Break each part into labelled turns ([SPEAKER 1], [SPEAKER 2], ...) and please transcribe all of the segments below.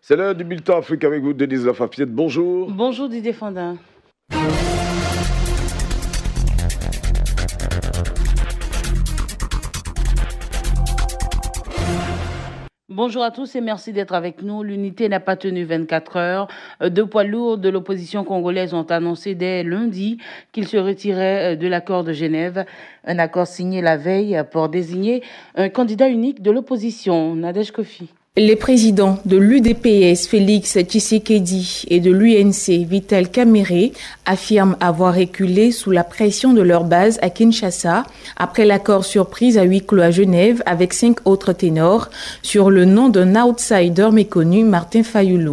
[SPEAKER 1] C'est l'heure du bulletin Afrique avec vous, Denise Lafafiette. Bonjour.
[SPEAKER 2] Bonjour Didier Fondin. Bonjour à tous et merci d'être avec nous. L'unité n'a pas tenu 24 heures. Deux poids lourds de l'opposition congolaise ont annoncé dès lundi qu'ils se retiraient de l'accord de Genève. Un accord signé la veille pour désigner un candidat unique de l'opposition, Nadège Kofi.
[SPEAKER 3] Les présidents de l'UDPS, Félix Tshisekedi, et de l'UNC, Vital Kamerhe, affirment avoir reculé sous la pression de leur base à Kinshasa après l'accord surprise à huis clos à Genève avec 5 autres ténors sur le nom d'un outsider méconnu, Martin Fayulu.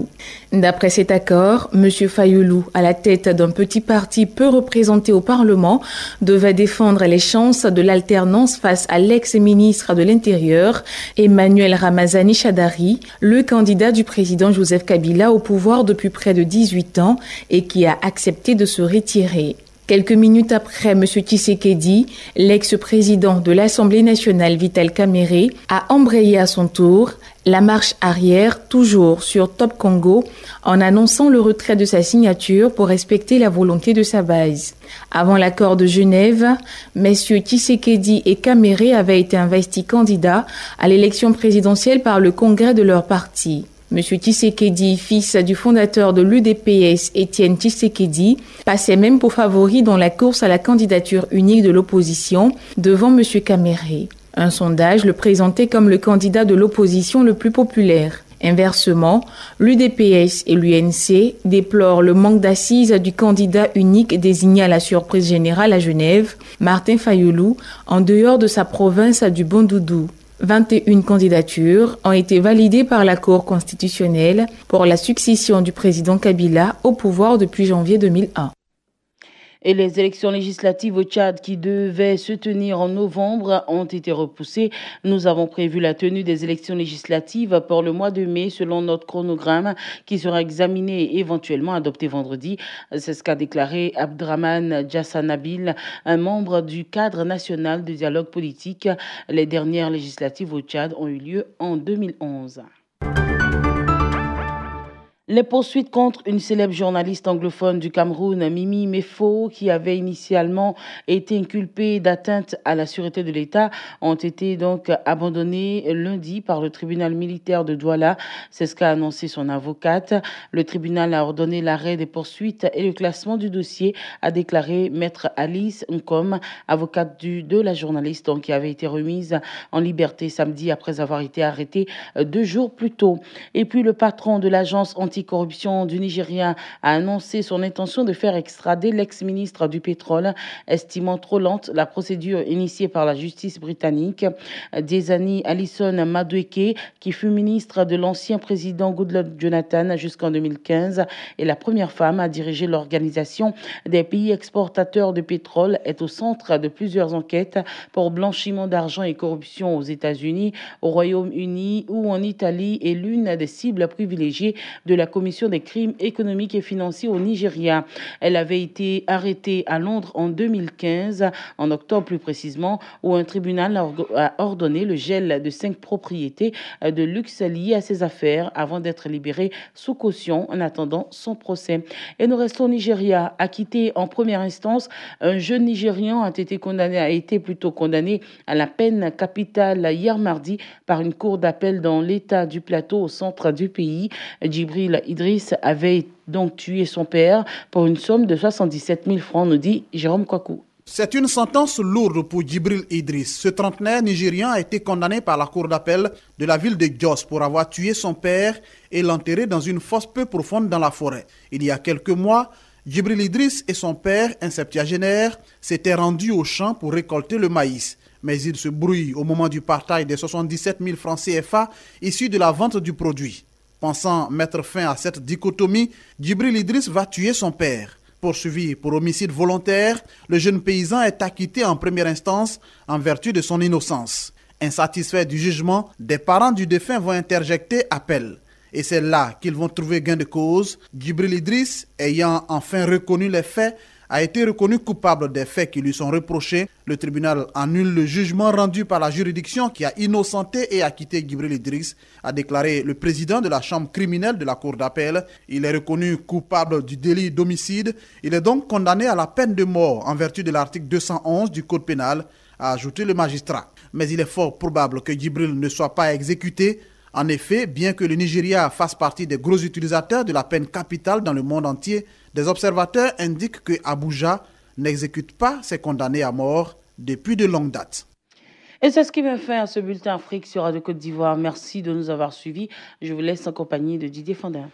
[SPEAKER 3] D'après cet accord, M. Fayulu, à la tête d'un petit parti peu représenté au Parlement, devait défendre les chances de l'alternance face à l'ex-ministre de l'Intérieur, Emmanuel Ramazani Shadari, le candidat du président Joseph Kabila au pouvoir depuis près de 18 ans et qui a accepté de se retirer. Quelques minutes après, M. Tshisekedi, l'ex-président de l'Assemblée nationale Vital Kamerhe, a embrayé à son tour la marche arrière, toujours sur Top Congo, en annonçant le retrait de sa signature pour respecter la volonté de sa base. Avant l'accord de Genève, M. Tshisekedi et Kamerhe avaient été investis candidats à l'élection présidentielle par le congrès de leur parti. M. Tshisekedi, fils du fondateur de l'UDPS, Étienne Tshisekedi, passait même pour favori dans la course à la candidature unique de l'opposition devant M. Kamerhe. Un sondage le présentait comme le candidat de l'opposition le plus populaire. Inversement, l'UDPS et l'UNC déplorent le manque d'assises du candidat unique désigné à la surprise générale à Genève, Martin Fayulu, en dehors de sa province du Bandundu. 21 candidatures ont été validées par la Cour constitutionnelle pour la succession du président Kabila au pouvoir depuis janvier 2001.
[SPEAKER 2] Et les élections législatives au Tchad qui devaient se tenir en novembre ont été repoussées. Nous avons prévu la tenue des élections législatives pour le mois de mai selon notre chronogramme qui sera examiné et éventuellement adopté vendredi. C'est ce qu'a déclaré Abdraman Djassanabil, un membre du cadre national de dialogue politique. Les dernières législatives au Tchad ont eu lieu en 2011. Les poursuites contre une célèbre journaliste anglophone du Cameroun, Mimi Mefo, qui avait initialement été inculpée d'atteinte à la sûreté de l'État, ont été donc abandonnées lundi par le tribunal militaire de Douala. C'est ce qu'a annoncé son avocate. Le tribunal a ordonné l'arrêt des poursuites et le classement du dossier, a déclaré maître Alice Nkom, avocate de la journaliste qui avait été remise en liberté samedi après avoir été arrêtée 2 jours plus tôt. Et puis le patron de l'agence anticorruption du Nigeria a annoncé son intention de faire extrader l'ex-ministre du pétrole, estimant trop lente la procédure initiée par la justice britannique. Diezani Alison Madueke, qui fut ministre de l'ancien président Goodluck Jonathan jusqu'en 2015, est la première femme à diriger l'organisation des pays exportateurs de pétrole, est au centre de plusieurs enquêtes pour blanchiment d'argent et corruption aux États-Unis, au Royaume-Uni ou en Italie, et l'une des cibles privilégiées de la commission des crimes économiques et financiers au Nigeria. Elle avait été arrêtée à Londres en 2015, en octobre plus précisément, où un tribunal a ordonné le gel de 5 propriétés de luxe liées à ses affaires avant d'être libérée sous caution en attendant son procès. Et nous restons au Nigeria. Acquitté en première instance, un jeune Nigérian a été condamné à la peine capitale hier mardi par une cour d'appel dans l'état du Plateau au centre du pays. Djibril Idriss avait donc tué son père pour une somme de 77 000 francs, nous dit Jérôme Kwaku.
[SPEAKER 4] C'est une sentence lourde pour Djibril Idriss. Ce trentenaire nigérian a été condamné par la cour d'appel de la ville de Jos pour avoir tué son père et l'enterré dans une fosse peu profonde dans la forêt. Il y a quelques mois, Djibril Idriss et son père, un septuagénaire, s'étaient rendus au champ pour récolter le maïs. Mais ils se brouillent au moment du partage des 77 000 francs CFA issus de la vente du produit. Pensant mettre fin à cette dichotomie, Djibril Idriss va tuer son père. Poursuivi pour homicide volontaire, le jeune paysan est acquitté en première instance en vertu de son innocence. Insatisfaits du jugement, des parents du défunt vont interjecter appel. Et c'est là qu'ils vont trouver gain de cause. Djibril Idriss, ayant enfin reconnu les faits, a été reconnu coupable des faits qui lui sont reprochés. Le tribunal annule le jugement rendu par la juridiction qui a innocenté et acquitté Djibril Idriss, a déclaré le président de la chambre criminelle de la cour d'appel. Il est reconnu coupable du délit d'homicide. Il est donc condamné à la peine de mort en vertu de l'article 211 du code pénal, a ajouté le magistrat. Mais il est fort probable que Djibril ne soit pas exécuté. En effet, bien que le Nigeria fasse partie des gros utilisateurs de la peine capitale dans le monde entier, des observateurs indiquent que Abuja n'exécute pas ses condamnés à mort depuis de longues dates.
[SPEAKER 2] Et c'est ce qui met fin à ce bulletin Afrique sur Radio Côte d'Ivoire. Merci de nous avoir suivis. Je vous laisse en compagnie de Didier Fondin.